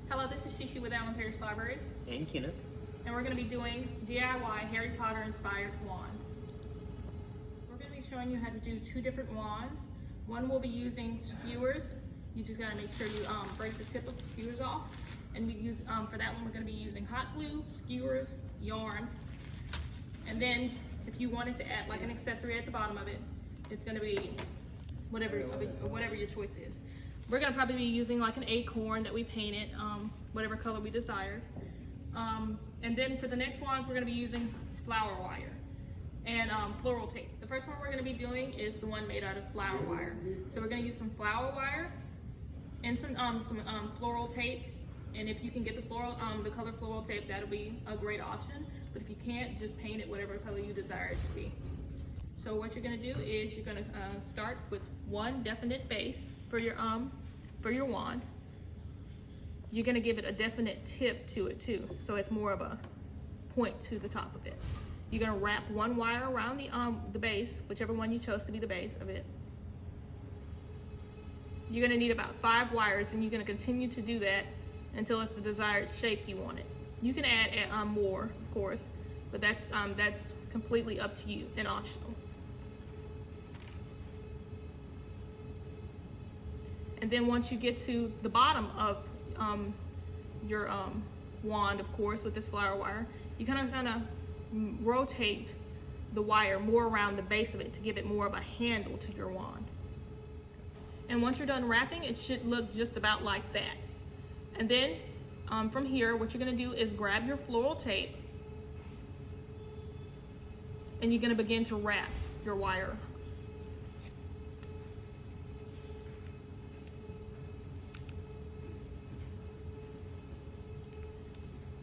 Hello, this is Shishi with Allen Parrish Libraries, And Kenneth. and we're going to be doing DIY Harry Potter inspired wands. We're going to be showing you how to do two different wands. One will be using skewers. You just got to make sure you break the tip of the skewers off. And we use for that one, we're going to be using hot glue, skewers, yarn, and then if you wanted to add like an accessory at the bottom of it, it's going to be whatever your choice is. We're gonna probably be using like an acorn that we painted, whatever color we desire. And then for the next wands, we're gonna be using flower wire and floral tape. The first one we're gonna be doing is the one made out of flower wire. So we're gonna use some flower wire and some floral tape. And if you can get the color floral tape, that'll be a great option. But if you can't, just paint it whatever color you desire it to be. So what you're gonna do is you're gonna start with one definite base for your wand. You're gonna give it a definite tip to it too, so it's more of a point to the top of it. You're gonna wrap one wire around the base, whichever one you chose to be the base of it. You're gonna need about 5 wires, and you're gonna continue to do that until it's the desired shape you want it. You can add more, of course, but that's completely up to you and optional. And then once you get to the bottom of your wand, of course, with this flower wire, you kind of rotate the wire more around the base of it to give it more of a handle to your wand. And once you're done wrapping, it should look just about like that. And then from here, what you're gonna do is grab your floral tape, and you're gonna begin to wrap your wire.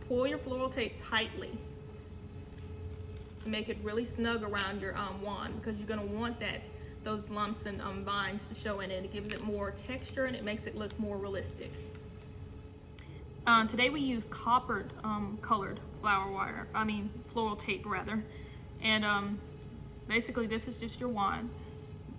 Pull your floral tape tightly and make it really snug around your wand, because you're gonna want those lumps and vines to show in it. It gives it more texture and it makes it look more realistic. Today we used copper colored floral tape rather. And basically this is just your wand.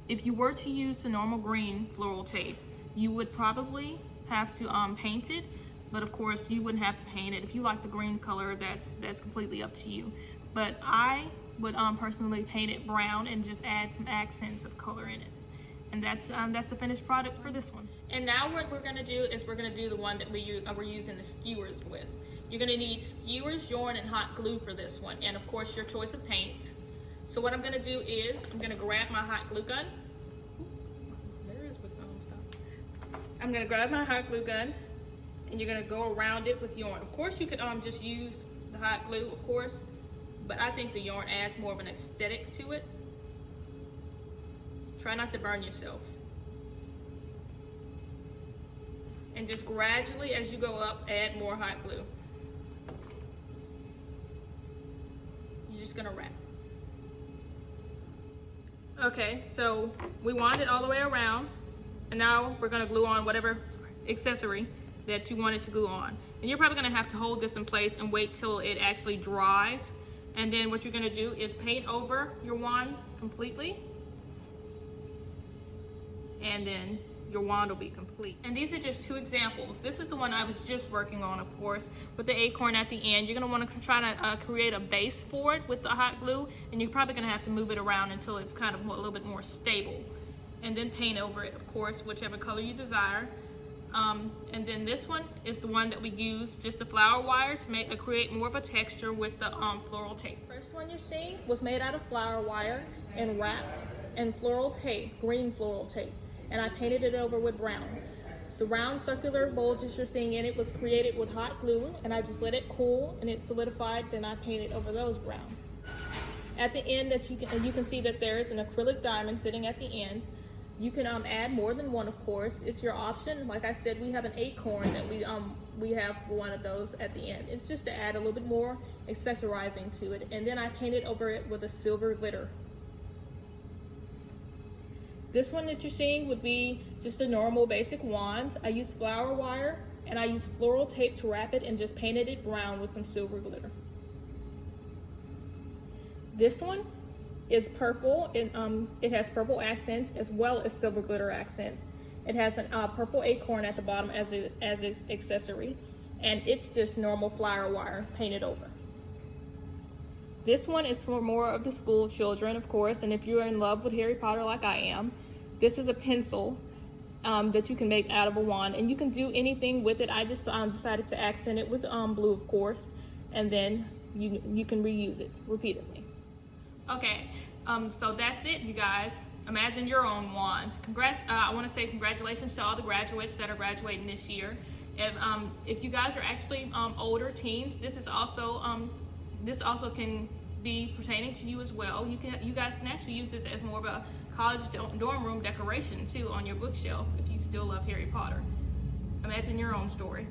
If you were to use the normal green floral tape, you would probably have to paint it. But of course, you wouldn't have to paint it. If you like the green color, that's completely up to you. But I would personally paint it brown and just add some accents of color in it. And that's the finished product for this one. And now what we're gonna do is we're gonna do the one that we're using the skewers with. You're gonna need skewers, yarn, and hot glue for this one. And of course, your choice of paint. So what I'm gonna do is I'm gonna grab my hot glue gun. I'm gonna grab my hot glue gun, and you're gonna go around it with yarn. Of course, you could just use the hot glue, of course, but I think the yarn adds more of an aesthetic to it. Try not to burn yourself. And just gradually, as you go up, add more hot glue. You're just gonna wrap. Okay, so we wound it all the way around, and now we're gonna glue on whatever accessory that you wanted to glue on. And you're probably gonna have to hold this in place and wait till it actually dries. And then what you're gonna do is paint over your wand completely. And then your wand will be complete. And these are just 2 examples. This is the one I was just working on, of course, with the acorn at the end. You're gonna wanna try to create a base for it with the hot glue, and you're probably gonna have to move it around until it's kind of a little bit more stable. And then paint over it, of course, whichever color you desire. And then this one is the one that we use just the flower wire to create more of a texture with the floral tape. First one you're seeing was made out of flower wire and wrapped in floral tape, green floral tape, and I painted it over with brown. The round circular bulges you're seeing in it was created with hot glue, and I just let it cool and it solidified, then I painted over those brown. At the end, you can see that there is an acrylic diamond sitting at the end. You can add more than one, of course. It's your option. Like I said, we have an acorn that we have one of those at the end. It's just to add a little bit more accessorizing to it. And then I painted over it with a silver glitter. This one that you're seeing would be just a normal basic wand. I used flower wire and I used floral tape to wrap it and just painted it brown with some silver glitter. This one is purple, and it has purple accents as well as silver glitter accents. It has a purple acorn at the bottom as its accessory. and it's just normal flower wire painted over. This one is for more of the school children, of course, and if you're in love with Harry Potter like I am, this is a pencil that you can make out of a wand, and you can do anything with it. I just decided to accent it with blue, of course, and then you can reuse it repeatedly. Okay, so that's it, you guys. Imagine your own wand. Congrats! I want to say congratulations to all the graduates that are graduating this year. If you guys are actually older teens, this also can be pertaining to you as well. You guys can actually use this as more of a college dorm room decoration too on your bookshelf if you still love Harry Potter. Imagine your own story.